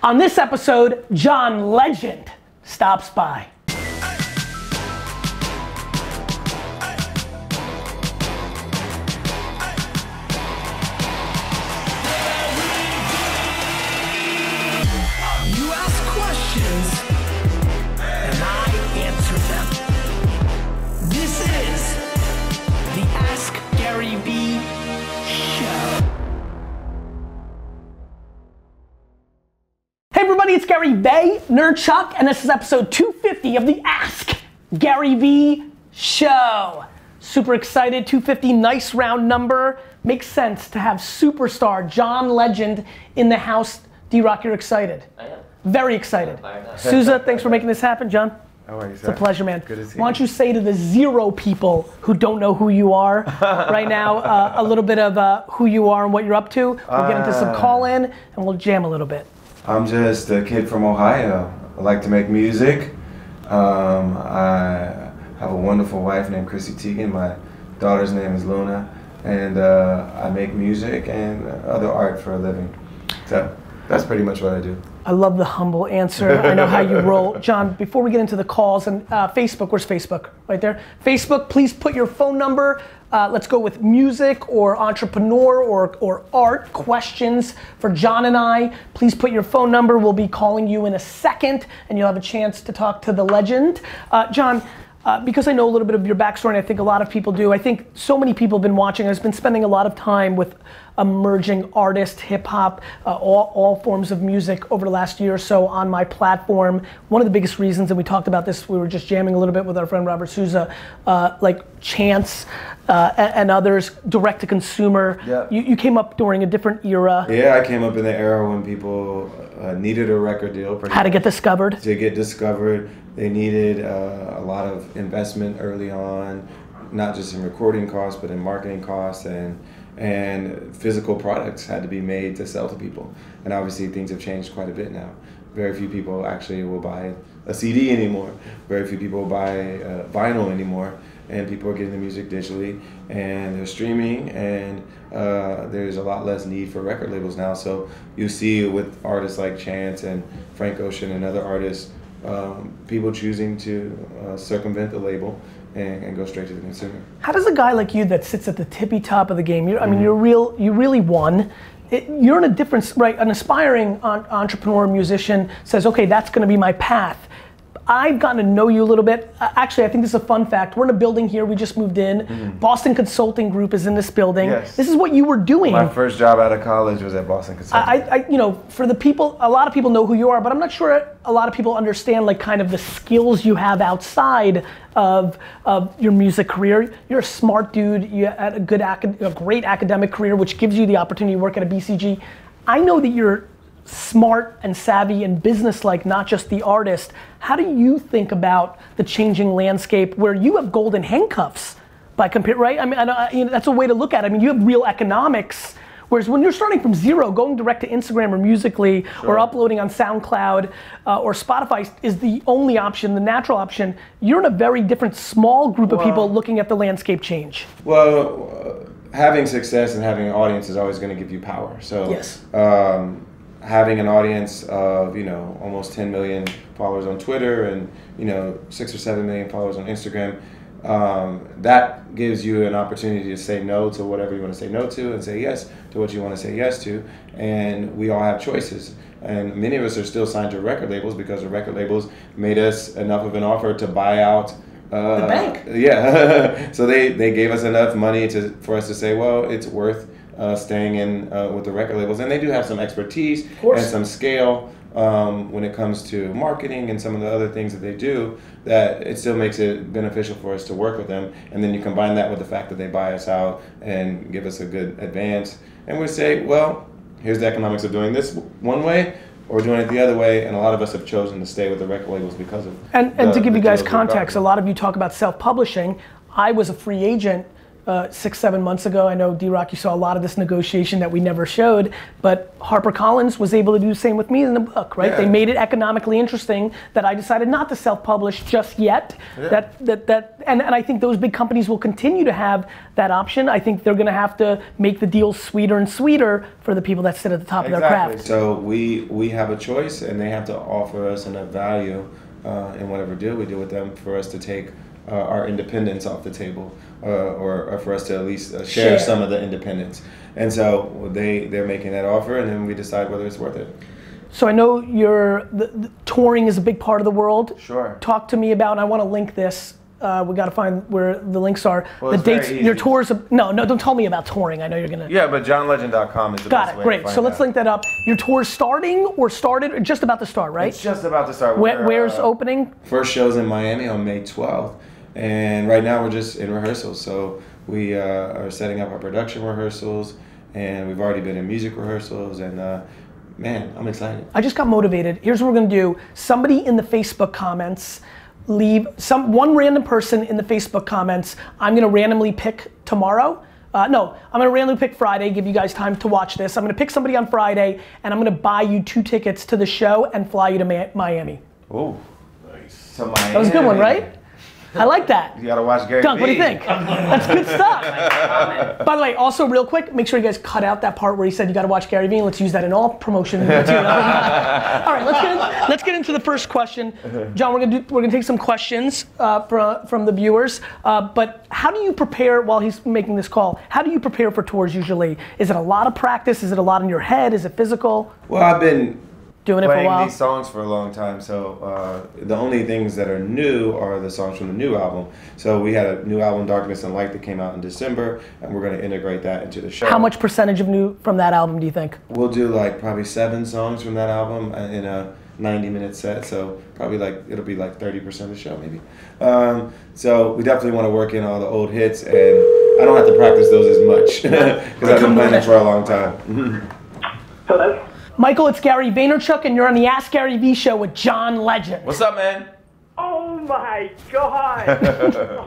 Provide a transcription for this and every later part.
On this episode, John Legend stops by. It's Vaynerchuk, and this is episode 250 of the Ask GaryVee show. Super excited, 250, nice round number. Makes sense to have superstar John Legend in the house. D-Rock, you're excited? I am. Very excited. Souza, thanks for making this happen. John? How are you, sir? It's a pleasure, man. Good to see you. Why don't you say to the 0 people who don't know who you are right now, a little bit of who you are and what you're up to. We'll get into some call-in, and we'll jam a little bit. I'm just a kid from Ohio. I like to make music. I have a wonderful wife named Chrissy Teigen. My daughter's name is Luna. And I make music and other art for a living. So that's pretty much what I do. I love the humble answer. I know how you roll. John, before we get into the calls, and Facebook, where's Facebook? Right there. Facebook, please put your phone number. Let's go with music or entrepreneur or art questions for John and I. Please put your phone number. We'll be calling you in a second, and you'll have a chance to talk to the legend. John, because I know a little bit of your backstory, and I think a lot of people do, I think so many people have been watching. I've been spending a lot of time with emerging artists, hip hop, all forms of music over the last year or so on my platform. One of the biggest reasons, and we talked about this, we were just jamming a little bit with our friend Robert Souza, like Chance and others, direct to consumer. Yep. You came up during a different era. Yeah, I came up in the era when people needed a record deal. How to get discovered. To get discovered. They needed a lot of investment early on, not just in recording costs, but in marketing costs, and physical products had to be made to sell to people. And obviously things have changed quite a bit now. Very few people actually will buy a CD anymore. Very few people buy vinyl anymore. And people are getting the music digitally, and they're streaming, and there's a lot less need for record labels now. So you see with artists like Chance and Frank Ocean and other artists, people choosing to circumvent the label and go straight to the consumer. How does a guy like you that sits at the tippy top of the game, I mean, you really won. You're in a different, right? An aspiring entrepreneur, musician says, okay, that's going to be my path. I've gotten to know you a little bit. Actually, I think this is a fun fact. We're in a building here, we just moved in. Boston Consulting Group is in this building. Yes. This is what you were doing. My first job out of college was at Boston Consulting. You know, for the people, a lot of people know who you are, but I'm not sure a lot of people understand like kind of the skills you have outside of your music career. You're a smart dude, you had a great academic career, which gives you the opportunity to work at a BCG. I know that you're smart and savvy and business-like, not just the artist. How do you think about the changing landscape where you have golden handcuffs by compare, right? I mean, you know, that's a way to look at it. I mean, you have real economics, whereas when you're starting from zero, going direct to Instagram or Musical.ly or uploading on SoundCloud or Spotify is the only option, the natural option. You're in a very different small group of people looking at the landscape change. Well, having success and having an audience is always going to give you power. So. Yes. Having an audience of, you know, almost 10 million followers on Twitter and, you know, 6 or 7 million followers on Instagram, that gives you an opportunity to say no to whatever you want to say no to and say yes to what you want to say yes to. And we all have choices. And many of us are still signed to record labels because the record labels made us enough of an offer to buy out the bank. Yeah. So they gave us enough money for us to say, well, it's worth staying in with the record labels, and they do have some expertise and some scale when it comes to marketing and some of the other things that they do, that it still makes it beneficial for us to work with them. And then you combine that with the fact that they buy us out and give us a good advance, and we say, well, here's the economics of doing this one way or doing it the other way, and a lot of us have chosen to stay with the record labels because of and to give you guys context, a lot of you talk about self-publishing. I was a free agent 6-7 months ago. I know D-Rock, you saw a lot of this negotiation that we never showed, but HarperCollins was able to do the same with me in the book, right? Yeah. They made it economically interesting that I decided not to self-publish just yet. Yeah. And I think those big companies will continue to have that option. I think they're gonna have to make the deals sweeter and sweeter for the people that sit at the top of their craft. So we have a choice, and they have to offer us enough value in whatever deal we do with them for us to take our independence off the table, or for us to at least share some of the independence. And so they're making that offer, and then we decide whether it's worth it. So I know the touring is a big part of the world. Sure. Talk to me about, and I want to link this. We got to find where the links are. Well, the dates, your tours. No, don't tell me about touring. I know you're gonna. Yeah, but johnlegend.com is the best way to find Great. So let's link that up. Your tour's starting or started, or just about to start, right? It's just about to start. Where's opening? First show's in Miami on May 12th, and right now we're just in rehearsals. So we are setting up our production rehearsals, and we've already been in music rehearsals, and man, I'm excited. I just got motivated. Here's what we're gonna do. Somebody in the Facebook comments. Leave one random person in the Facebook comments. I'm gonna randomly pick tomorrow. No, I'm gonna randomly pick Friday, give you guys time to watch this. I'm gonna pick somebody on Friday, and I'm gonna buy you 2 tickets to the show and fly you to Miami. Oh, nice. To Miami. That was a good one, right? I like that. You gotta watch GaryVee. Dunk, what do you think? That's good stuff. By the way, also real quick, make sure you guys cut out that part where he said you gotta watch GaryVee, and let's use that in all promotion material. All right, let's get into the first question. John, we're gonna take some questions from the viewers. But how do you prepare while he's making this call? How do you prepare for tours usually? Is it a lot of practice? Is it a lot in your head? Is it physical? Well, I've been doing it for a while. Playing these songs for a long time, so the only things that are new are the songs from the new album. So we had a new album, Darkness and Light, that came out in December, and we're going to integrate that into the show. How much percentage of new from that album do you think? We'll do like probably 7 songs from that album in a 90-minute set, so probably it'll be like 30% of the show maybe. So we definitely want to work in all the old hits, and I don't have to practice those as much because I've been playing them for a long time. Hello. Michael, it's Gary Vaynerchuk, and you're on the Ask GaryVee show with John Legend. What's up, man? Oh my God.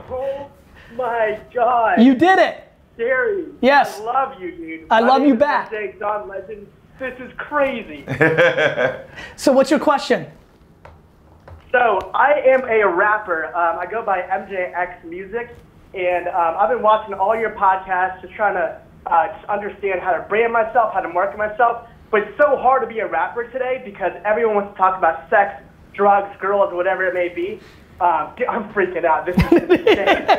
Oh my God. You did it. Gary. Yes. I love you, dude. I love you back. John Legend. This is crazy. So what's your question? So I am a rapper. I go by MJX Music, and I've been watching all your podcasts, just trying to just understand how to brand myself, how to market myself. But it's so hard to be a rapper today because everyone wants to talk about sex, drugs, girls, whatever it may be. I'm freaking out. This is insane.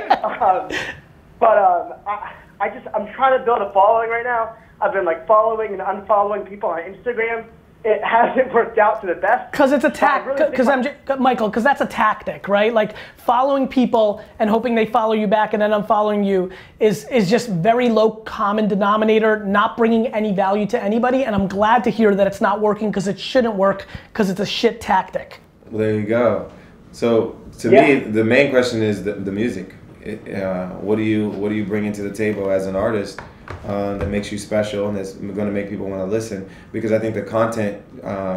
I'm trying to build a following right now. I've been like following and unfollowing people on Instagram. It hasn't worked out to the best. Because it's a tactic, Michael, because that's a tactic, right? Like following people and hoping they follow you back and then unfollowing you is just very low common denominator, not bringing any value to anybody. And I'm glad to hear that it's not working because it shouldn't work because it's a shit tactic. Well, there you go. So to me, the main question is the music. What do you bring into the table as an artist that makes you special and that's going to make people want to listen? Because I think the content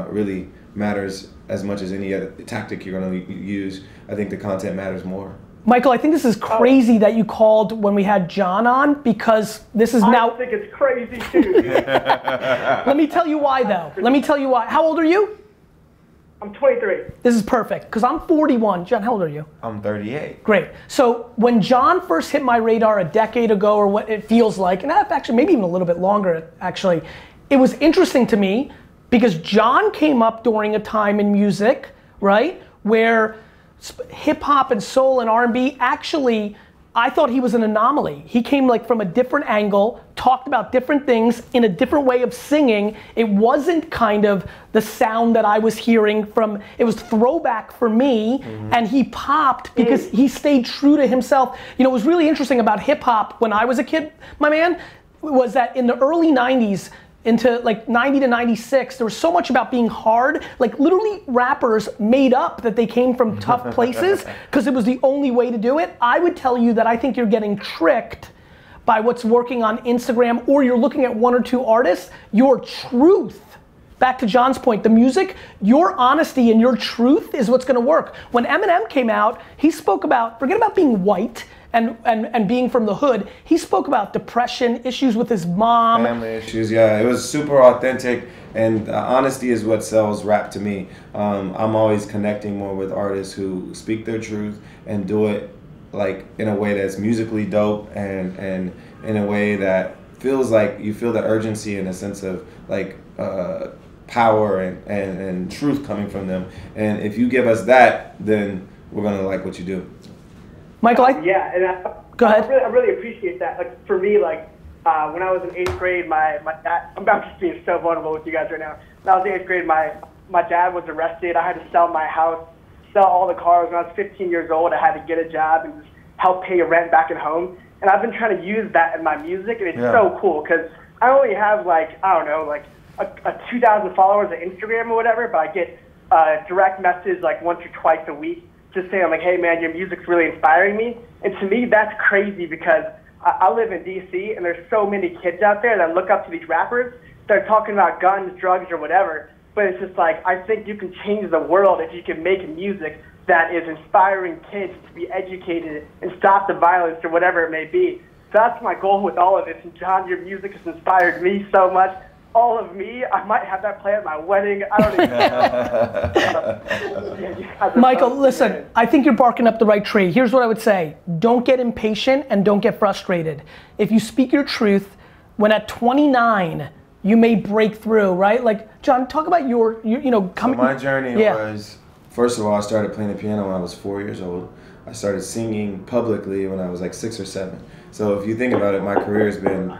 really matters as much as any other tactic you're going to use. I think the content matters more. Michael, I think this is crazy that you called when we had John on, because this is now... I think it's crazy too. Let me tell you why though. Let me tell you why. How old are you? I'm 23. This is perfect, because I'm 41. John, how old are you? I'm 38. Great. So when John first hit my radar a decade ago, or what it feels like, and actually maybe even a little bit longer actually, it was interesting to me because John came up during a time in music, right, where hip hop and soul and R&B actually, I thought he was an anomaly. He came like from a different angle, talked about different things in a different way of singing. It wasn't kind of the sound that I was hearing from, it was throwback for me, and he popped because he stayed true to himself. You know, what was really interesting about hip hop when I was a kid, my man, was that in the early 90s, into like 90 to 96, there was so much about being hard. Like literally rappers made up that they came from tough places because it was the only way to do it. I would tell you that I think you're getting tricked by what's working on Instagram, or you're looking at 1 or 2 artists. Your truth, back to John's point, the music, your honesty and your truth is what's gonna work. When Eminem came out, he spoke about, forget about being white and being from the hood. He spoke about depression, issues with his mom. Family issues, yeah. It was super authentic, and honesty is what sells rap to me. I'm always connecting more with artists who speak their truth and do it like in a way that's musically dope and in a way that feels like you feel the urgency and a sense of like power and truth coming from them. And if you give us that, then we're gonna like what you do. Michael, yeah, and go ahead. I really appreciate that. Like for me, like when I was in 8th grade, my dad, I'm just being so vulnerable with you guys right now. When I was in 8th grade, my dad was arrested. I had to sell my house, sell all the cars. When I was 15 years old, I had to get a job and just help pay rent back at home. And I've been trying to use that in my music, and it's so cool because I only have like, I don't know, like a 2,000 followers on Instagram or whatever, but I get a direct message like once or twice a week just saying like, hey man, your music's really inspiring me. And to me, that's crazy because I live in DC and there's so many kids out there that look up to these rappers. They're talking about guns, drugs, or whatever, but it's just like, I think you can change the world if you can make music that is inspiring kids to be educated and stop the violence or whatever it may be. So that's my goal with all of this. And John, your music has inspired me so much. All of me, I might have that play at my wedding. I don't even know. Michael, listen, I think you're barking up the right tree. Here's what I would say. Don't get impatient and don't get frustrated. If you speak your truth, when at 29, you may break through, right? Like, John, talk about your coming. So my journey was, first of all, I started playing the piano when I was 4 years old. I started singing publicly when I was like 6 or 7. So if you think about it, my career has been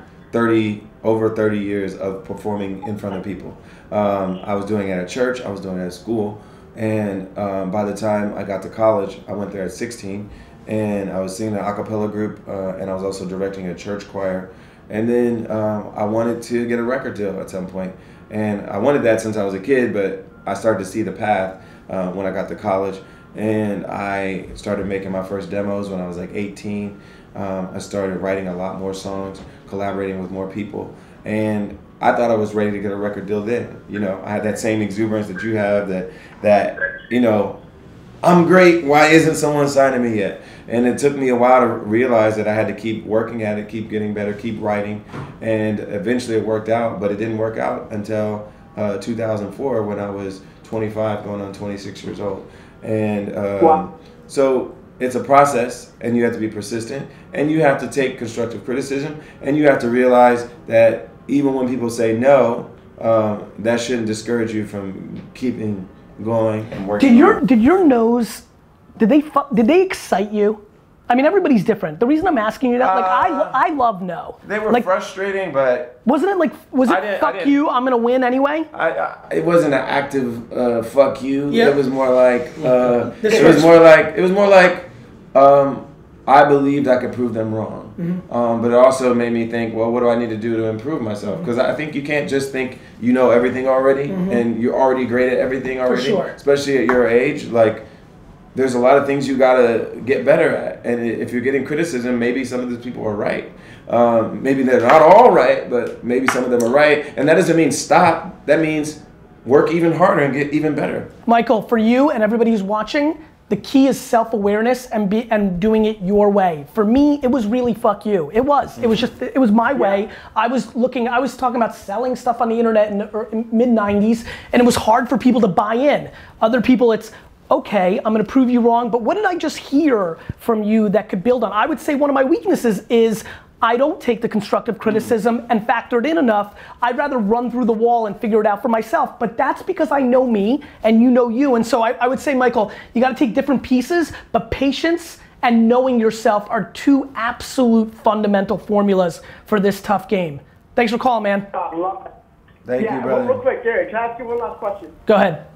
over 30 years of performing in front of people. I was doing it at church, I was doing it at school, and by the time I got to college, I went there at 16, and I was singing an a cappella group, and I was also directing a church choir. And then I wanted to get a record deal at some point, and I wanted that since I was a kid, but I started to see the path when I got to college, and I started making my first demos when I was like 18. I started writing a lot more songs, collaborating with more people, and I thought I was ready to get a record deal then. You know, I had that same exuberance that you have, that you know, I'm great, why isn't someone signing me yet? And it took me a while to realize that I had to keep working at it, keep getting better, keep writing, and eventually it worked out, but it didn't work out until 2004 when I was 25 going on 26 years old. And so it's a process, and you have to be persistent, and you have to take constructive criticism, and you have to realize that even when people say no, that shouldn't discourage you from keeping going and working. Did your no's, did they excite you? I mean, everybody's different. The reason I'm asking you that, like, I love no. They were like, frustrating, but wasn't it like, was it fuck you, I'm gonna win anyway? It wasn't an active fuck you. Yep. It was more like it was more like I believed I could prove them wrong. Mm-hmm. But it also made me think, well, what do I need to do to improve myself? Because I think you can't just think you know everything already, and you're already great at everything already. For sure. Especially at your age, like, there's a lot of things you gotta get better at, and if you're getting criticism, maybe some of these people are right. Maybe they're not all right, but maybe some of them are right, and that doesn't mean stop. That means work even harder and get even better. Michael, for you and everybody who's watching, the key is self-awareness and doing it your way. For me, it was really fuck you. It was. It was just, it was my way. I was talking about selling stuff on the internet in the mid-90s, and it was hard for people to buy in. Other people, it's, okay, I'm gonna prove you wrong, but what did I just hear from you that could build on? I would say one of my weaknesses is I don't take the constructive criticism and factor it in enough. I'd rather run through the wall and figure it out for myself, but that's because I know me and you know you. And so I would say, Michael, you gotta take different pieces, but patience and knowing yourself are two absolute fundamental formulas for this tough game. Thanks for calling, man. Thank you, brother. Real quick, Gary, can I ask you one last question? Go ahead.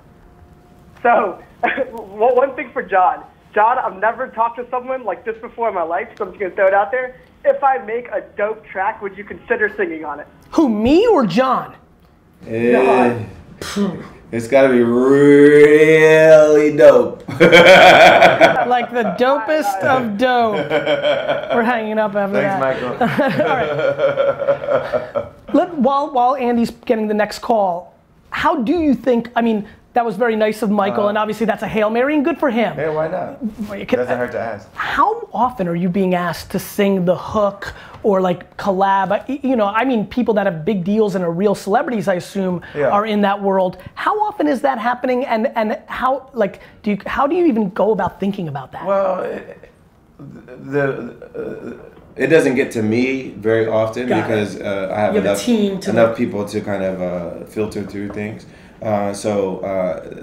So, one thing for John. John, I've never talked to someone like this before in my life, so I'm just gonna throw it out there. If I make a dope track, would you consider singing on it? Who, me or John? It's gotta be really dope. Like the dopest of dope. We're hanging up after that. Thanks, Michael. While Andy's getting the next call, how do you think, I mean, That was very nice of Michael, and obviously that's a Hail Mary, and good for him. Yeah, why not? It doesn't hurt to ask. How often are you being asked to sing the hook or like collab? You know, I mean, people that have big deals and are real celebrities, I assume, are in that world. How often is that happening, and how, like, how do you even go about thinking about that? Well, it doesn't get to me very often because I have enough people to kind of filter through things. So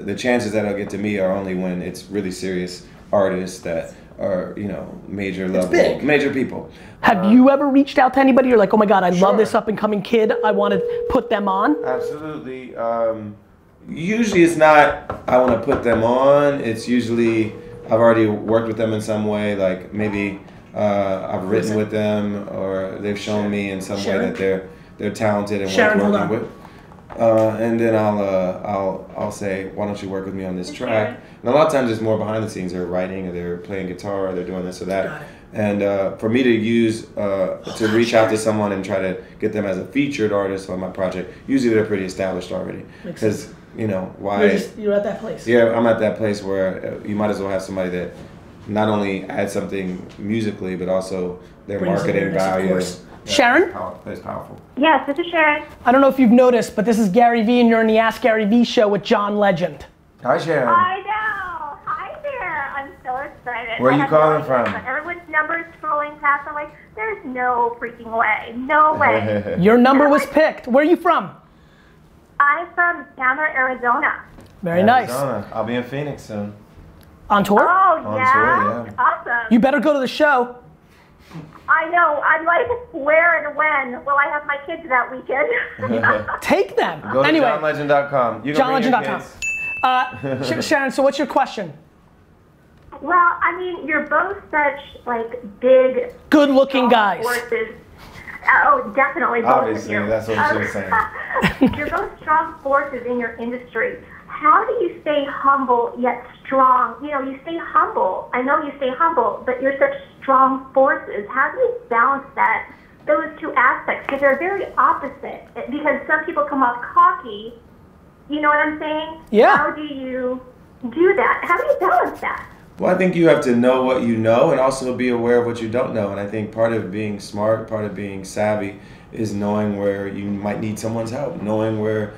the chances that it'll get to me are only when it's really serious artists that are, you know, major level, major people. Have you ever reached out to anybody? You're like, oh my God, I love this up and coming kid. I want to put them on. Absolutely. Usually it's not I want to put them on. It's usually I've already worked with them in some way. Like maybe I've written with them, or they've shown me in some way that they're talented and worth working with. And then I'll say, why don't you work with me on this track? And a lot of times it's more behind the scenes. They're writing, or they're playing guitar, or they're doing this or that. And for me to use to reach out to someone and try to get them as a featured artist on my project, usually they're pretty established already. Because you know why? You're at that place. Yeah, I'm at that place where you might as well have somebody that not only adds something musically, but also their marketing value. Sharon? That's powerful. Yes, this is Sharon. I don't know if you've noticed, but this is GaryVee, and you're in the Ask GaryVee show with John Legend. Hi, Sharon. I know. Hi there. I'm so excited. Where are you calling from? Everyone's number is scrolling past. I'm like, there's no freaking way. No way. Your number was picked. Where are you from? I'm from Chandler, Arizona. Very nice. I'll be in Phoenix soon. On tour? Oh, yeah? Awesome. You better go to the show. I know. I'm like, where and when will I have my kids that weekend? Take them. Go to johnlegend.com. JohnLegend.com. Sharon, so what's your question? Well, I mean, you're both such like big, good-looking guys. Forces. Oh, definitely. Obviously, that's what she was saying. You're both strong forces in your industry. How do you stay humble yet strong? You know, you stay humble. I know you stay humble, but you're such strong forces. How do you balance those two aspects? Because they're very opposite. Because some people come off cocky. You know what I'm saying? Yeah. How do you do that? How do you balance that? Well, I think you have to know what you know and also be aware of what you don't know. And I think part of being smart, part of being savvy is knowing where you might need someone's help, knowing where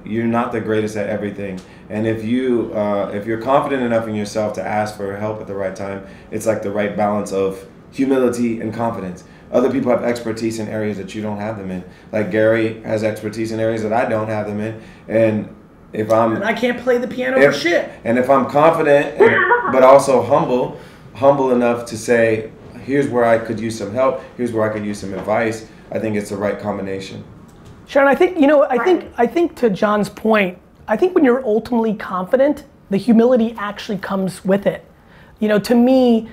you're not the greatest at everything. And if you're confident enough in yourself to ask for help at the right time, it's like the right balance of humility and confidence. Other people have expertise in areas that you don't have them in. Like Gary has expertise in areas that I don't have them in. And I can't play the piano for shit. And if I'm confident, but also humble enough to say, here's where I could use some help, here's where I could use some advice, I think it's the right combination. Sharon, I think, I think to John's point, I think when you're ultimately confident, the humility actually comes with it. You know, to me,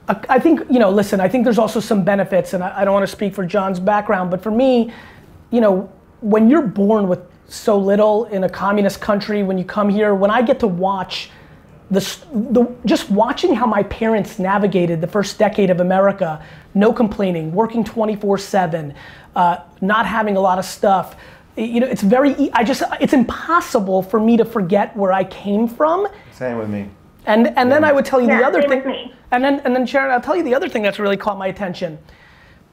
I think, listen, I think there's also some benefits, and I don't want to speak for John's background, but for me, when you're born with so little in a communist country, when you come here, when I get to watch just watching how my parents navigated the first decade of America, no complaining, working 24/7, not having a lot of stuff, it's it's impossible for me to forget where I came from. Same with me. And then I would tell you the other thing, and then Sharon, I'll tell you the other thing that's really caught my attention.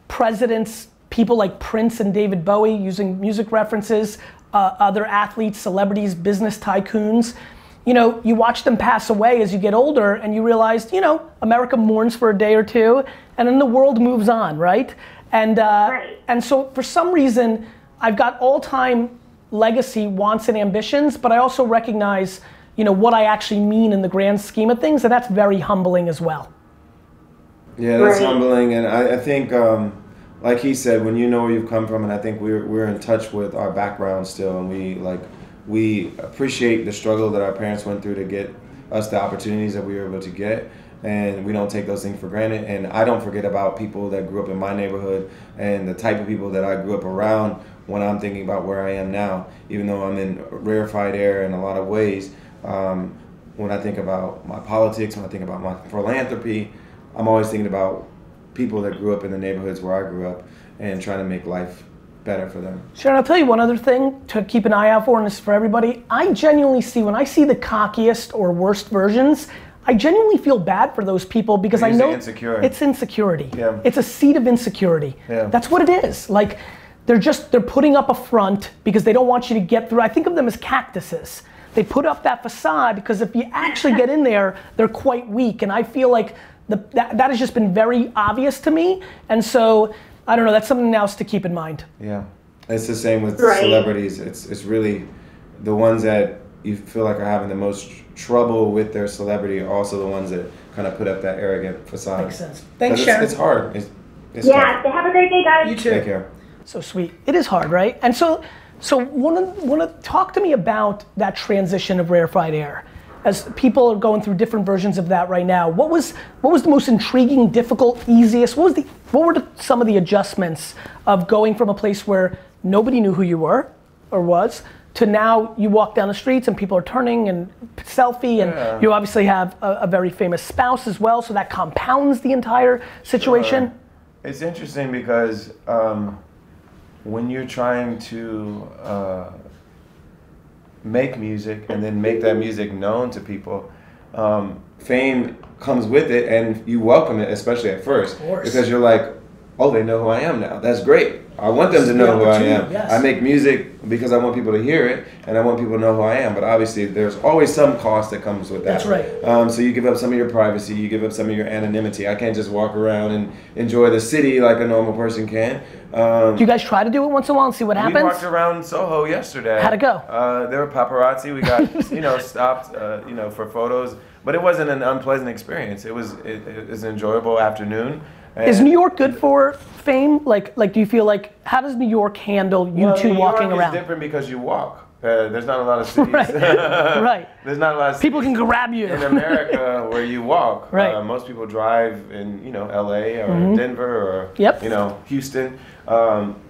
Presidents, people like Prince and David Bowie, using music references, other athletes, celebrities, business tycoons. You watch them pass away as you get older, and you realize, America mourns for a day or two, and then the world moves on, right? And so for some reason, I've got all-time legacy wants and ambitions, but I also recognize, what I actually mean in the grand scheme of things, and that's very humbling as well. Yeah, that's humbling, and I think, like he said, when you know where you've come from, and I think we're in touch with our background still, and we appreciate the struggle that our parents went through to get us the opportunities that we were able to get, and we don't take those things for granted. And I don't forget about people that grew up in my neighborhood and the type of people that I grew up around when I'm thinking about where I am now, even though I'm in rarefied air in a lot of ways. When I think about my politics, when I think about my philanthropy, I'm always thinking about people that grew up in the neighborhoods where I grew up and trying to make life better for them. Sharon, I'll tell you one other thing to keep an eye out for, and this is for everybody. I genuinely see, when I see the cockiest or worst versions, I genuinely feel bad for those people because I know it's insecurity. Yeah. It's a seed of insecurity. Yeah. That's what it is. Like, they're putting up a front because they don't want you to get through. I think of them as cactuses. They put up that facade because if you actually get in there, they're quite weak. And I feel like that has just been very obvious to me. And so, I don't know, that's something else to keep in mind. Yeah, it's the same with celebrities. It's really the ones that you feel like are having the most trouble with their celebrity are also the ones that kind of put up that arrogant facade. Makes sense. Thanks, Sharon. It's hard. It's yeah, have a great day, guys. You too. Take care. So sweet. It is hard, right? And so want to talk to me about that transition of rarefied air. As people are going through different versions of that right now, what was the most intriguing, difficult, easiest? What were some of the adjustments of going from a place where nobody knew who you were or was to now you walk down the streets and people are turning and selfie, and you obviously have a very famous spouse as well, so that compounds the entire situation. Sure. It's interesting because when you're trying to make music and then make that music known to people, fame comes with it, and you welcome it, especially at first, because you're like, oh, they know who I am now. That's great. I want them to know who I am. Yes. I make music because I want people to hear it, and I want people to know who I am. But obviously, there's always some cost that comes with that. That's right. So you give up some of your privacy, you give up some of your anonymity. I can't just walk around and enjoy the city like a normal person can. Do you guys try to do it once in a while and see what happens? We walked around Soho yesterday. How'd it go? There were paparazzi. We got stopped for photos, but it wasn't an unpleasant experience. It was an enjoyable afternoon. Is New York good for fame? Like, do you feel like, how does New York handle you two walking around? New York is different because you walk. There's not a lot of cities. Right. There's not a lot of cities people can grab you in America where you walk. Right. Most people drive in LA or Denver or Houston.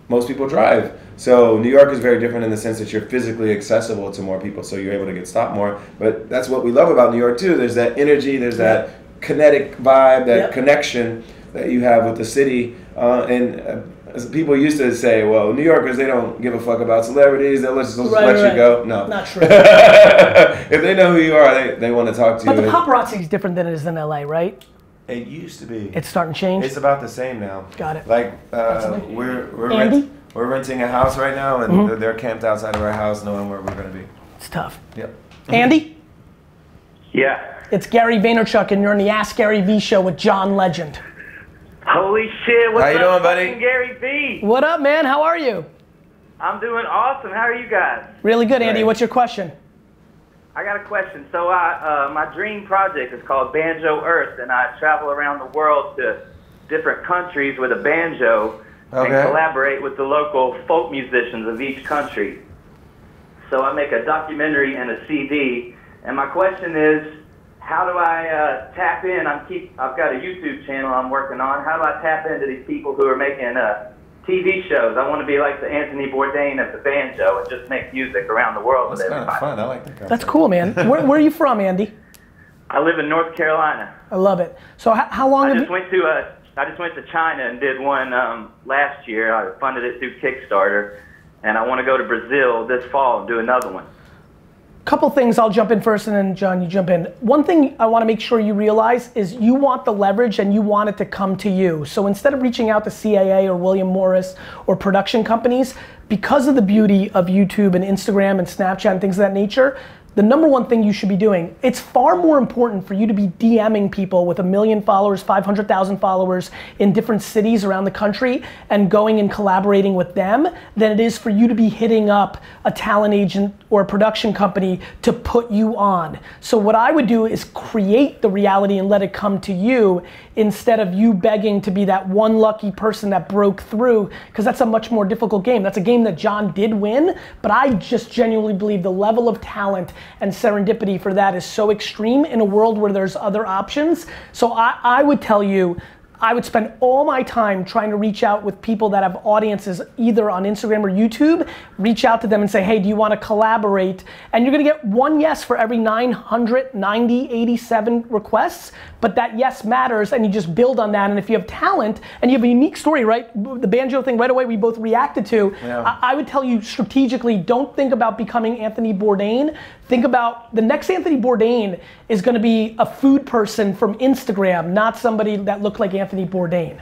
Most people drive. So New York is very different in the sense that you're physically accessible to more people, so you're able to get stopped more. But that's what we love about New York too. There's that energy. There's that kinetic vibe, that connection that you have with the city, as people used to say, well, New Yorkers, they don't give a fuck about celebrities, they'll just let you go. No. Not true. If they know who you are, they want to talk to you. But the paparazzi is different than it is in LA, right? It used to be. It's starting to change? It's about the same now. Got it. Like, we're renting a house right now, and they're camped outside of our house knowing where we're going to be. It's tough. Yep. Andy? Yeah. It's Gary Vaynerchuk, and you're on the Ask GaryVee show with John Legend. Holy shit, what's How you up, doing, buddy? GaryVee? What up, man? How are you? I'm doing awesome. How are you guys? Really good, Andy. Great. What's your question? I got a question. So my dream project is called Banjo Earth, and I travel around the world to different countries with a banjo and collaborate with the local folk musicians of each country. So I make a documentary and a CD, and my question is, how do I tap in? I've got a YouTube channel I'm working on. How do I tap into these people who are making TV shows? I want to be like the Anthony Bourdain of the banjo and just make music around the world. That's kind of fun. I like that. That's cool, man. Where are you from, Andy? I live in North Carolina. I love it. So how long have you... I just went to China and did one last year. I funded it through Kickstarter, and I want to go to Brazil this fall and do another one. Couple things, I'll jump in first and then John, you jump in. One thing I want to make sure you realize is you want the leverage and you want it to come to you. So instead of reaching out to CAA or William Morris or production companies, because of the beauty of YouTube and Instagram and Snapchat and things of that nature, the number one thing you should be doing, it's far more important for you to be DMing people with 1 million followers, 500,000 followers in different cities around the country and going and collaborating with them than it is for you to be hitting up a talent agent or a production company to put you on. So what I would do is create the reality and let it come to you instead of you begging to be that one lucky person that broke through, because that's a much more difficult game. That's a game that John did win, but I just genuinely believe the level of talent and serendipity for that is so extreme in a world where there's other options. So I would tell you, I would spend all my time trying to reach out with people that have audiences either on Instagram or YouTube, reach out to them and say, hey, do you want to collaborate? And you're gonna get one yes for every 987 requests, but that yes matters, and you just build on that. And if you have talent and you have a unique story, right? The banjo thing right away we both reacted to. Yeah. I would tell you strategically, don't think about becoming Anthony Bourdain. Think about the next Anthony Bourdain is gonna be a food person from Instagram, not somebody that looked like Anthony Bourdain.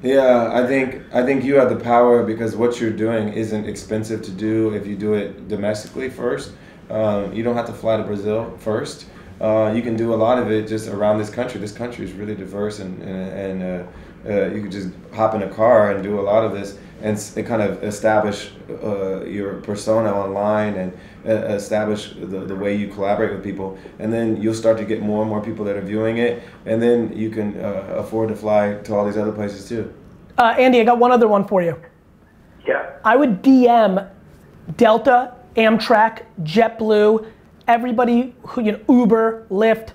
Yeah, I think you have the power because what you're doing isn't expensive to do if you do it domestically first. You don't have to fly to Brazil first. You can do a lot of it just around this country. This country is really diverse, and you can just hop in a car and do a lot of this and kind of establish your persona online and establish the way you collaborate with people. And then you'll start to get more and more people that are viewing it, and then you can afford to fly to all these other places too. Andy, I got one other one for you. Yeah. I would DM Delta, Amtrak, JetBlue, everybody who, Uber, Lyft.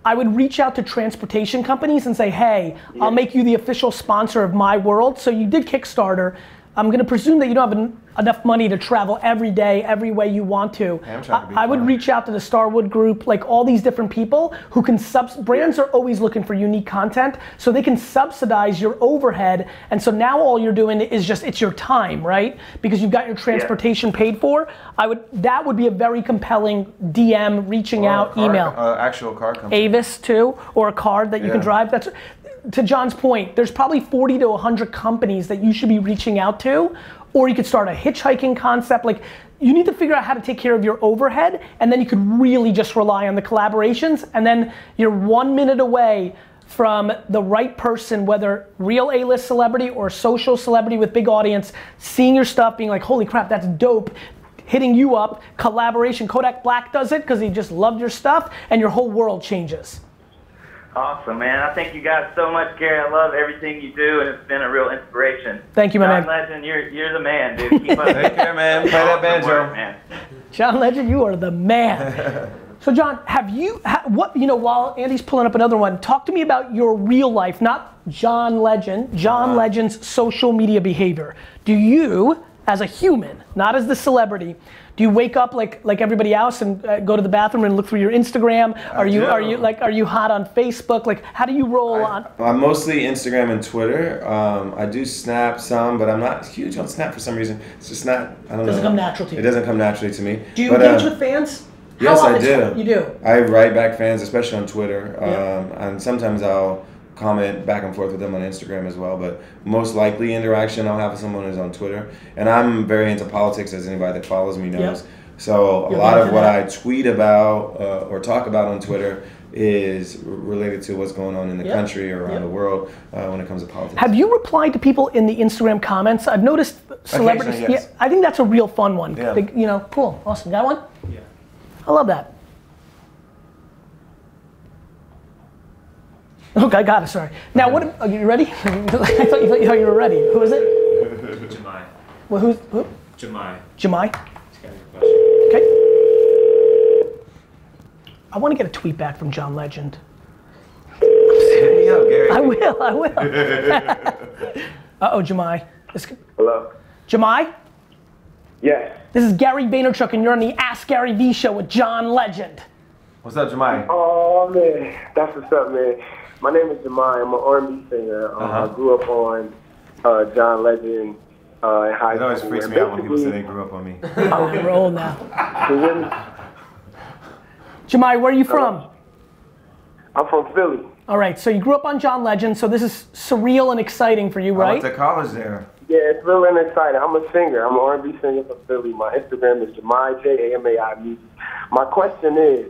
I would reach out to transportation companies and say, hey, I'll make you the official sponsor of my world. So you did Kickstarter. I'm gonna presume that you don't have enough money to travel every day, every way you want to. I would reach out to the Starwood Group, like all these different people who can brands are always looking for unique content, so they can subsidize your overhead. And so now all you're doing is just, it's your time, right? Because you've got your transportation paid for. That would be a very compelling DM, reaching out, email. Actual car company. Avis too, or a card that you can drive. That's, to John's point, there's probably 40 to 100 companies that you should be reaching out to, or you could start a hitchhiking concept. Like, you need to figure out how to take care of your overhead, and then you could really just rely on the collaborations, and then you're 1 minute away from the right person, whether real A-list celebrity or social celebrity with big audience, seeing your stuff, being like, holy crap, that's dope, hitting you up, collaboration. Kodak Black does it because he just loved your stuff, and your whole world changes. Awesome, man. I thank you guys so much, Gary. I love everything you do, and it's been a real inspiration. Thank you, my man. John Legend, you're the man, dude. Keep up. Take care, man. Play that banjo. Work, man. John Legend, you are the man. So John, while Andy's pulling up another one, talk to me about your real life, not John Legend, John Legend's social media behavior. Do you, as a human, not as the celebrity, do you wake up like everybody else and go to the bathroom and look through your Instagram? Are you hot on Facebook? Like, how do you roll on? I'm mostly Instagram and Twitter. I do Snap some, but I'm not huge on Snap for some reason. It's just not. I don't know. Doesn't come natural to you. It doesn't come naturally to me. Do you engage with fans? Yes, I do. You do. I write back fans, especially on Twitter, and sometimes I'll comment back and forth with them on Instagram as well, but most likely interaction I'll have with someone is on Twitter. And I'm very into politics, as anybody that follows me knows. So a lot of what I tweet about or talk about on Twitter is related to what's going on in the country or around the world when it comes to politics. Have you replied to people in the Instagram comments? I've noticed celebrities. Yes. I think that's a real fun one. Yeah. Cool, awesome. Got one? Yeah. I love that. Okay, I got it, sorry. Now, are you ready? I thought you were ready. Who is it? Jamai. Well, who? Jamai. Jamai? Okay. I want to get a tweet back from John Legend. Hit me up, Gary. I will. Uh-oh, Jamai. Hello? Jamai? Yes. This is Gary Vaynerchuk, and you're on the Ask GaryVee show with John Legend. What's up, Jamai? Oh, man. That's what's up, man. My name is Jamai. I'm an R&B singer. I grew up on John Legend in high school. It always freaks me out when people say they grew up on me. Oh, we're old now. Jamai, where are you from? I'm from Philly. All right, so you grew up on John Legend, so this is surreal and exciting for you, right? I went to college there. Yeah, it's real and exciting. I'm a singer. I'm an R&B singer from Philly. My Instagram is Jamai, Jamai Music. My question is,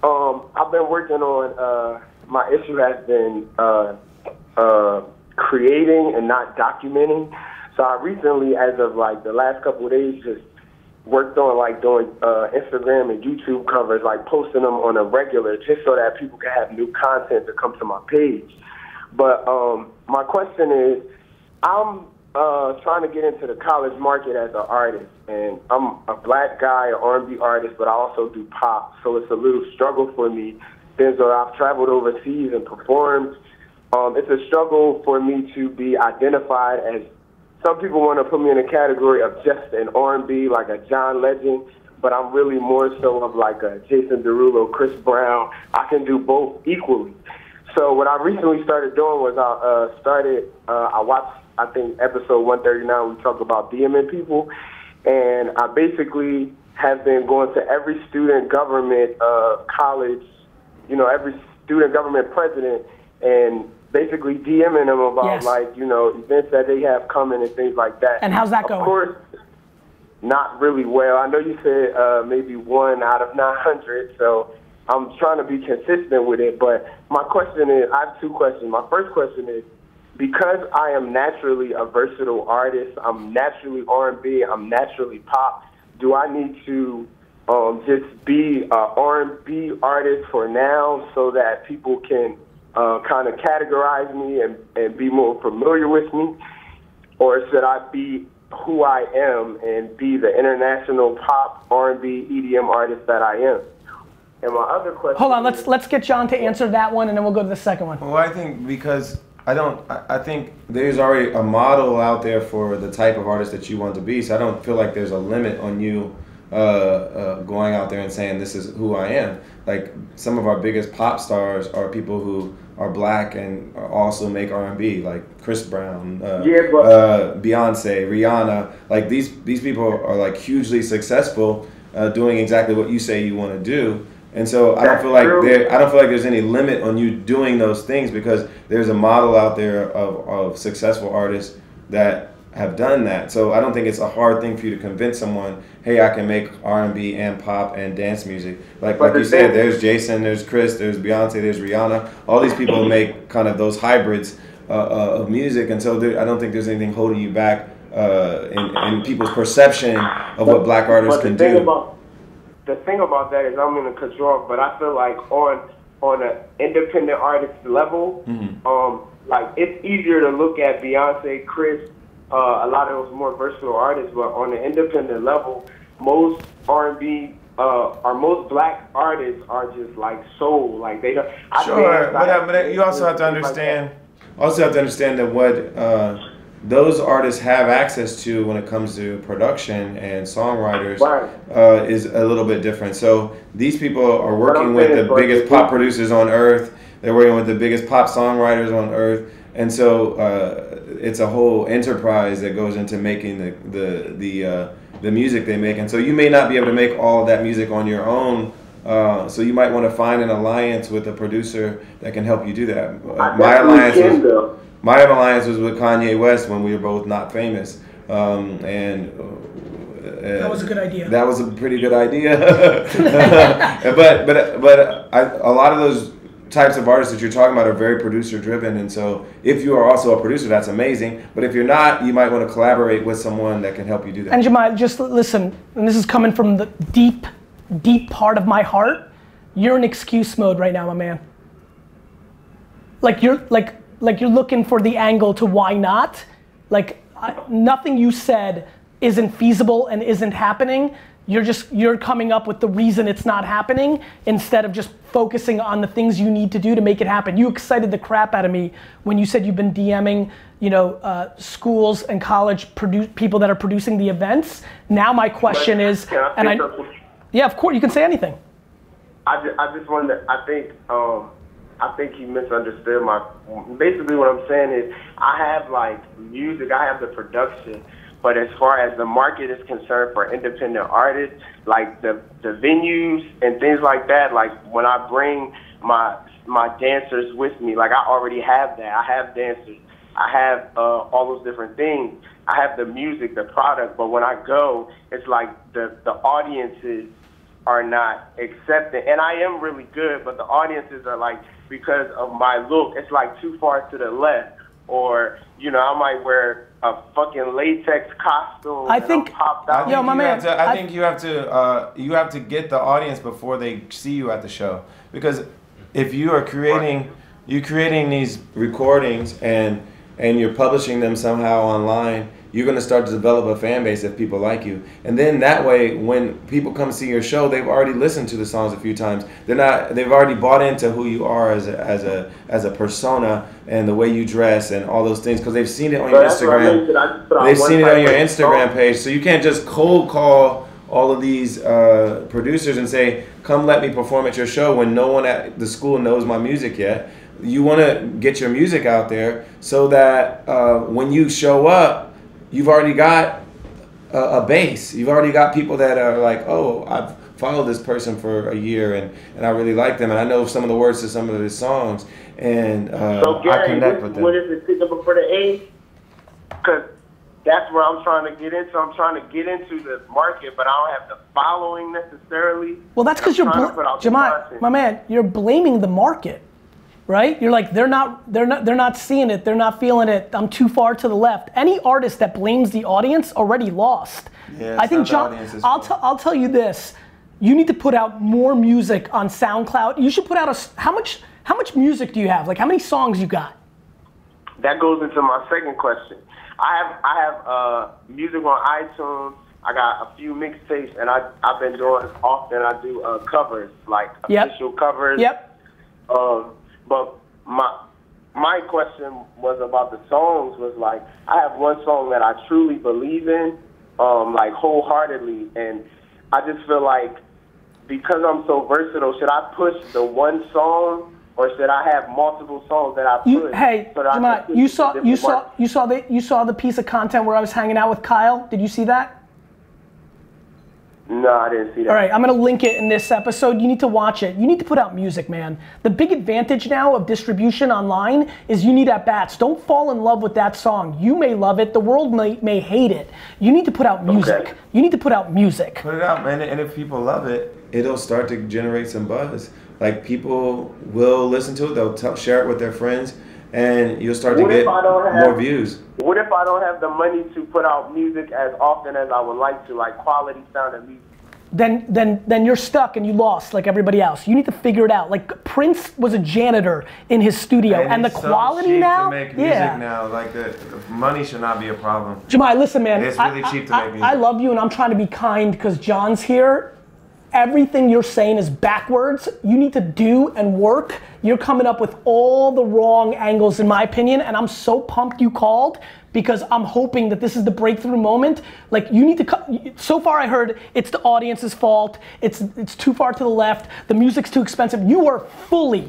I've been working on, my issue has been creating and not documenting. So I recently, as of like the last couple of days, just worked on like doing Instagram and YouTube covers, like posting them on a regular, just so that people can have new content to come to my page. But my question is, I'm trying to get into the college market as an artist, and I'm a black guy, an R&B artist, but I also do pop, so it's a little struggle for me. Since I've traveled overseas and performed it's a struggle for me to be identified as, some people want to put me in a category of just an R&B, like a John Legend, but I'm really more so of like a Jason Derulo, Chris Brown. I can do both equally. So what I recently started doing was I watched, I think, episode 139, we talk about DMing people, and I basically have been going to every student government college, you know, every student government president, and basically DMing them about, like, you know, events that they have coming and things like that. And how's that going? Of course, not really well. I know you said maybe 1 out of 900, so I'm trying to be consistent with it. But my question is, I have 2 questions. My first question is, because I am naturally a versatile artist, I'm naturally R&B, I'm naturally pop, do I need to just be an R&B artist for now so that people can kind of categorize me and be more familiar with me? Or should I be who I am and be the international pop, R&B, EDM artist that I am? And my other question... Hold on, let's get John to answer that one, and then we'll go to the second one. Well, I think because I think there's already a model out there for the type of artist that you want to be, so I don't feel like there's a limit on you going out there and saying this is who I am. Like, some of our biggest pop stars are people who are black and also make R&B, like Chris Brown, Beyonce, Rihanna. Like, these people are like hugely successful, doing exactly what you say you want to do. And so I don't feel like there's any limit on you doing those things, because there's a model out there of successful artists that have done that. So I don't think it's a hard thing for you to convince someone, hey, I can make R&B and pop and dance music. Like you said, there's Jason, there's Chris, there's Beyonce, there's Rihanna. All these people make kind of those hybrids of music, and so I don't think there's anything holding you back in people's perception of what black artists can do. The thing about that is, I'm going to cut you off, but I feel like on an independent artist level, like, it's easier to look at Beyonce, Chris, a lot of those more versatile artists, but on an independent level, most R&B or most black artists are just like soul, like they don't. But you also have to understand. That what those artists have access to when it comes to production and songwriters is a little bit different. So these people are working with the biggest pop producers on earth. They're working with the biggest pop songwriters on earth, and so it's a whole enterprise that goes into making the music they make. And so you may not be able to make all of that music on your own. So you might want to find an alliance with a producer that can help you do that. My alliance was with Kanye West when we were both not famous, and that was a good idea. That was a pretty good idea. but a lot of those types of artists that you're talking about are very producer driven, and so if you are also a producer, that's amazing. But if you're not, you might want to collaborate with someone that can help you do that. And Jemai, just listen, and this is coming from the deep part of my heart. You're in excuse mode right now, my man. Like you're looking for the angle to why not. Like, nothing you said isn't feasible and isn't happening. You're coming up with the reason it's not happening instead of just focusing on the things you need to do to make it happen. You excited the crap out of me when you said you've been DMing, schools and college people that are producing the events. Now my question is, yeah, of course, you can say anything. I just wanted to, I think he misunderstood basically what I'm saying is, I have like music, I have the production, but as far as the market is concerned for independent artists, like the venues and things like that, like when I bring my dancers with me, like I already have that. I have dancers. I have all those different things. I have the music, the product, but when I go, it's like the audiences are not accepting. And I am really good, but the audiences are like, because of my look, it's like too far to the left. Or, I might wear a fucking latex costume. I think you have to get the audience before they see you at the show. Because if you are creating these recordings and you're publishing them somehow online, you're going to start to develop a fan base if people like you. And then that way, when people come see your show, they've already listened to the songs a few times. They've already bought into who you are as a persona and the way you dress and all those things, because they've seen it on your Instagram. They've seen it on your Instagram page. So you can't just cold call all of these producers and say, come let me perform at your show, when no one at the school knows my music yet. You want to get your music out there so that when you show up, you've already got a base. You've already got people that are like, oh, I've followed this person for a year and I really like them, and I know some of the words to some of his songs, and so Gary, I connect with them. What is it suitable for the age? Because that's where I'm trying to get into. I'm trying to get into the market, but I don't have the following necessarily. Well, that's because you're Jamai, my man, you're blaming the market, right? You're like, they're not seeing it, they're not feeling it, I'm too far to the left. Any artist that blames the audience already lost. Yeah, I think, John, I'll tell you this. You need to put out more music on SoundCloud. You should put out how much music do you have? Like, how many songs you got? That goes into my second question. I have music on iTunes. I got a few mixtapes, and I've been doing often. I do covers, like official covers. Yep. But my question was about the songs. Was like, I have one song that I truly believe in, like wholeheartedly, and I just feel like because I'm so versatile, should I push the one song? Or should I have multiple songs that I put? Hey, so Jamai, you saw the piece of content where I was hanging out with Kyle. Did you see that? No, I didn't see that. All right, I'm gonna link it in this episode. You need to watch it. You need to put out music, man. The big advantage now of distribution online is you need at-bats. Don't fall in love with that song. You may love it. The world may hate it. You need to put out music. Okay. You need to put out music. Put it out, man. And if people love it, it'll start to generate some buzz. Like, people will listen to it, they'll share it with their friends, and you'll start to get more views. What if I don't have the money to put out music as often as I would like to, like quality sounding music? Then you're stuck and you lost like everybody else. You need to figure it out. Like, Prince was a janitor in his studio, and the quality so cheap now, to make music now, like the money should not be a problem. Jamai, listen, man, it's really cheap to make music. I love you, and I'm trying to be kind because John's here. Everything you're saying is backwards. You need to do and work. You're coming up with all the wrong angles, in my opinion, and I'm so pumped you called, because I'm hoping that this is the breakthrough moment. Like, you need to, so far I heard it's the audience's fault, it's too far to the left, the music's too expensive. You are fully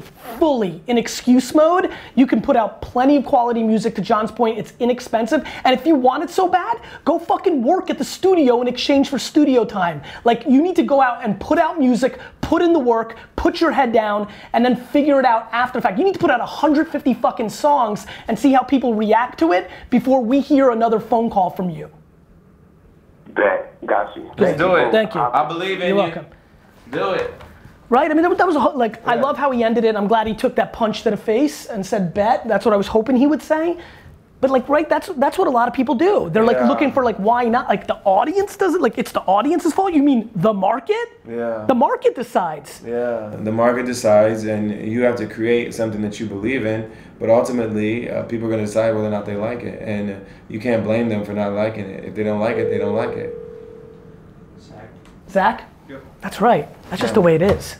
in excuse mode. You can put out plenty of quality music. To John's point, it's inexpensive, and if you want it so bad, go fucking work at the studio in exchange for studio time. Like, you need to go out and put out music, put in the work, put your head down, and then figure it out after the fact. You need to put out 150 fucking songs and see how people react to it before we hear another phone call from you. Got you. Let's do it. Thank you. I believe in you. You're welcome. Do it. Right? I mean, that was like, I love how he ended it. I'm glad he took that punch to the face and said bet. That's what I was hoping he would say. But like, right, that's what a lot of people do. They're like looking for like, why not? Like, the audience does it, like it's the audience's fault? You mean the market? Yeah. The market decides. Yeah, the market decides, and you have to create something that you believe in, but ultimately, people are gonna decide whether or not they like it, and you can't blame them for not liking it. If they don't like it, they don't like it. Zach? Yep. That's right. That's just the way it is.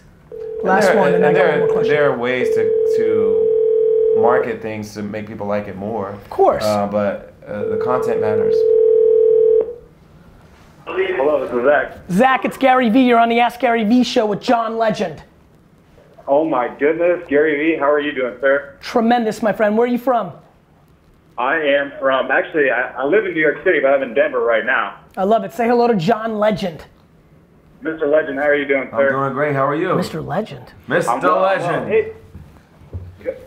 Last one, and then I got one more question. There are ways to market things to make people like it more. Of course. But the content matters. Hello, this is Zach. Zach, it's GaryVee. You're on the Ask GaryVee show with John Legend. Oh my goodness, GaryVee, how are you doing, sir? Tremendous, my friend. Where are you from? I am from, actually, I live in New York City, but I'm in Denver right now. I love it. Say hello to John Legend. Mr. Legend, how are you doing, sir? I'm doing great. How are you? Mr. Legend. Mr. Legend.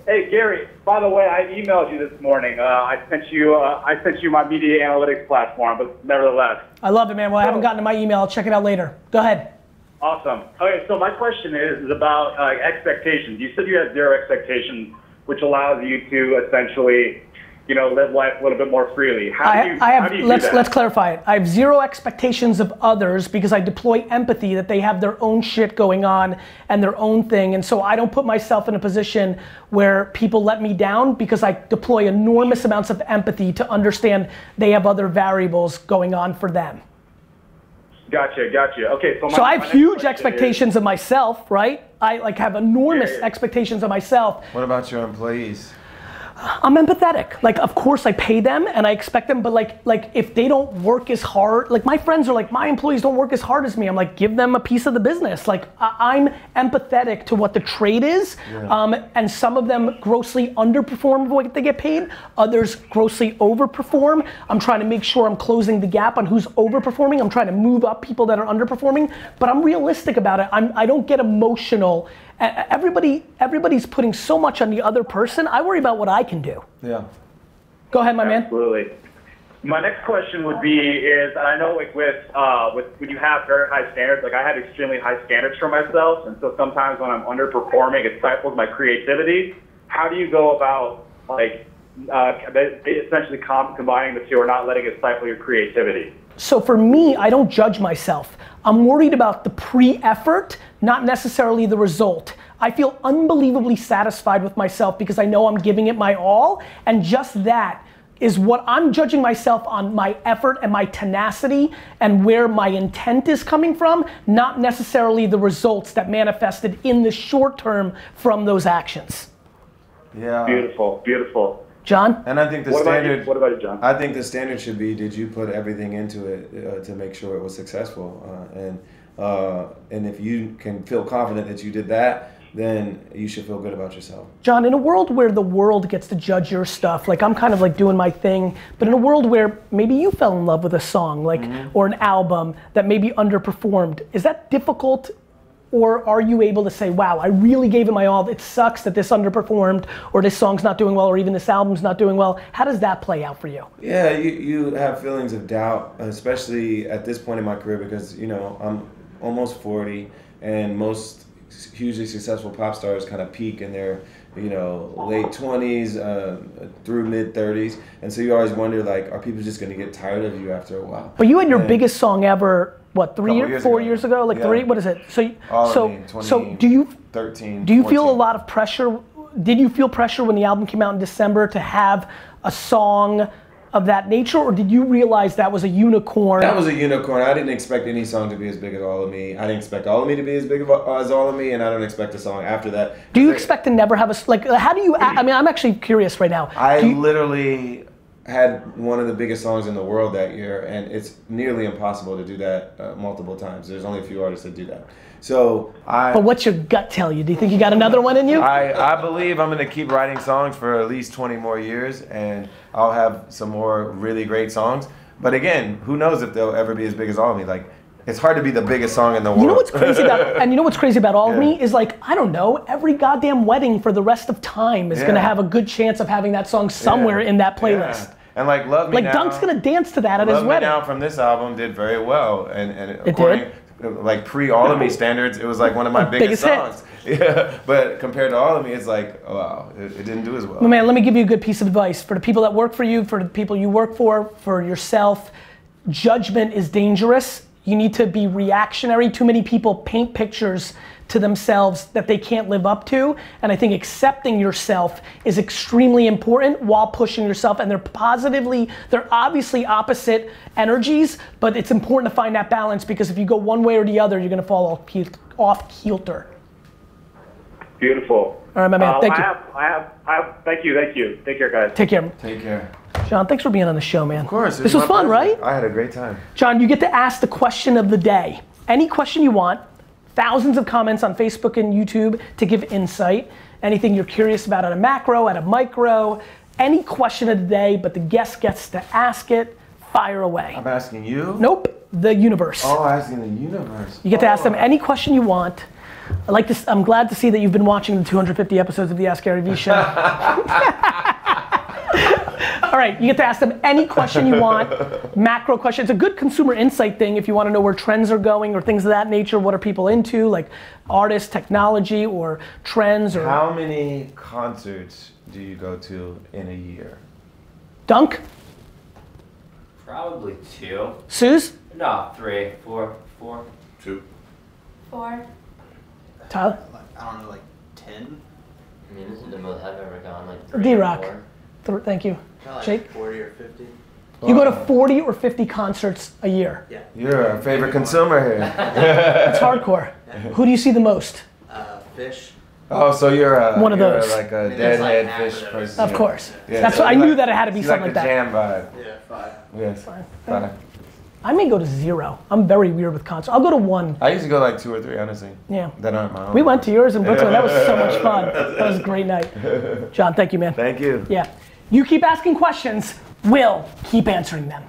Hey, Gary, by the way, I emailed you this morning. I sent you my media analytics platform, but nevertheless. I love it, man. Well, I haven't gotten to my email. I'll check it out later. Go ahead. Awesome. Okay, so my question is about expectations. You said you had zero expectations, which allows you to essentially live life a little bit more freely? How do you do that? Let's clarify it. I have zero expectations of others because I deploy empathy that they have their own shit going on and their own thing. And so I don't put myself in a position where people let me down because I deploy enormous amounts of empathy to understand they have other variables going on for them. Gotcha. Okay, so I have huge expectations of myself, right? I have enormous expectations of myself. What about your employees? I'm empathetic. Like, of course I pay them and I expect them, but like if they don't work as hard, like my friends are like, my employees don't work as hard as me. I'm like, give them a piece of the business. Like I'm empathetic to what the trade is. And some of them grossly underperform what they get paid. Others grossly overperform. I'm trying to make sure I'm closing the gap on who's overperforming. I'm trying to move up people that are underperforming, but I'm realistic about it. I don't get emotional. Everybody's putting so much on the other person. I worry about what I can do. Yeah. Go ahead, my man. Absolutely. My next question would be I know like with when you have very high standards, like I have extremely high standards for myself, and so sometimes when I'm underperforming, it stifles my creativity. How do you go about like essentially combining the two or not letting it stifle your creativity? So for me, I don't judge myself. I'm worried about the pre-effort, not necessarily the result. I feel unbelievably satisfied with myself because I know I'm giving it my all, and just that is what I'm judging myself on, my effort and my tenacity and where my intent is coming from, not necessarily the results that manifested in the short term from those actions. Yeah. Beautiful. John? And I think the standard. What about you, John? I think the standard should be: did you put everything into it to make sure it was successful? And if you can feel confident that you did that, then you should feel good about yourself. John, in a world where the world gets to judge your stuff, like I'm kind of like doing my thing, but in a world where maybe you fell in love with a song, like or an album that maybe underperformed, is that difficult? Or are you able to say, wow, I really gave it my all, it sucks that this underperformed, or this song's not doing well, or even this album's not doing well? How does that play out for you? Yeah, you have feelings of doubt, especially at this point in my career, because I'm almost 40, and most hugely successful pop stars kind of peak in their late 20s through mid 30s, and so you always wonder, like, are people just going to get tired of you after a while? But you had your biggest song ever, what, 4 years ago? Like 3, what is it? So do you 13? Do you 14. feel a lot of pressure? Did you feel pressure when the album came out in December to have a song of that nature, or did you realize that was a unicorn? That was a unicorn. I didn't expect any song to be as big as All of Me. I didn't expect All of Me to be as big as All of Me, and I don't expect a song after that. Do you expect to never have how do you, I mean, I'm actually curious right now. I literally had one of the biggest songs in the world that year, and it's nearly impossible to do that multiple times. There's only a few artists that do that. So But what's your gut tell you? Do you think you got another one in you? I believe I'm going to keep writing songs for at least 20 more years, and I'll have some more really great songs. But again, who knows if they'll ever be as big as All of Me? Like, it's hard to be the biggest song in the world. You know what's crazy about All of Me is, like, I don't know, every goddamn wedding for the rest of time is gonna have a good chance of having that song somewhere in that playlist. And like Love Me Now. Like Dunk's gonna dance to that at his wedding. Love Me Now from this album did very well, and according, like pre All of Me standards, it was like one of my biggest songs. Yeah, but compared to All of Me, it's like, oh, wow, it didn't do as well. Well, man, let me give you a good piece of advice for the people that work for you, for the people you work for yourself. Judgment is dangerous. You need to be reactionary. Too many people paint pictures to themselves that they can't live up to, and I think accepting yourself is extremely important while pushing yourself, and they're obviously opposite energies, but it's important to find that balance, because if you go one way or the other, you're gonna fall off kilter. Beautiful. All right, my man, thank you. Thank you. Take care, guys. Take care. Take care. John, thanks for being on the show, man. Of course. This was fun, right? I had a great time. John, you get to ask the question of the day. Any question you want. Thousands of comments on Facebook and YouTube to give insight. Anything you're curious about at a macro, at a micro, any question of the day, but the guest gets to ask it. Fire away. I'm asking you? Nope, the universe. Oh, asking the universe. You get to ask them any question you want. I'm glad to see that you've been watching the 250 episodes of the Ask GaryVee show. All right, you get to ask them any question you want, macro question. It's a good consumer insight thing if you want to know where trends are going or things of that nature. What are people into, like artists, technology, or trends? Or how many concerts do you go to in a year? Dunk? Probably 2. Suze? No, 3, 4, 4. 2. 4. Tyler? I don't know, like 10? I mean, this is the most I've ever gone, like 3 D-Rock. or 4. Thank you. Like Jake? 40 or 50. You go to 40 or 50 concerts a year. Yeah. You're our favorite consumer here. That's hardcore. Who do you see the most? Fish. Oh, so you're One of those. like a Maybe it's like deadhead half of fish those. person. Of course. Yeah, That's so what I you knew like- that it had to be you something like like the that. jam vibe. Yeah, 5. Yes. Fine. 5. I may go to 0. I'm very weird with concerts. I'll go to 1. I usually go like 2 or 3, honestly. Yeah. That aren't my own. We went to yours in Brooklyn. That was so much fun. That was a great night. John, thank you, man. Thank you. Yeah. You keep asking questions. We'll keep answering them.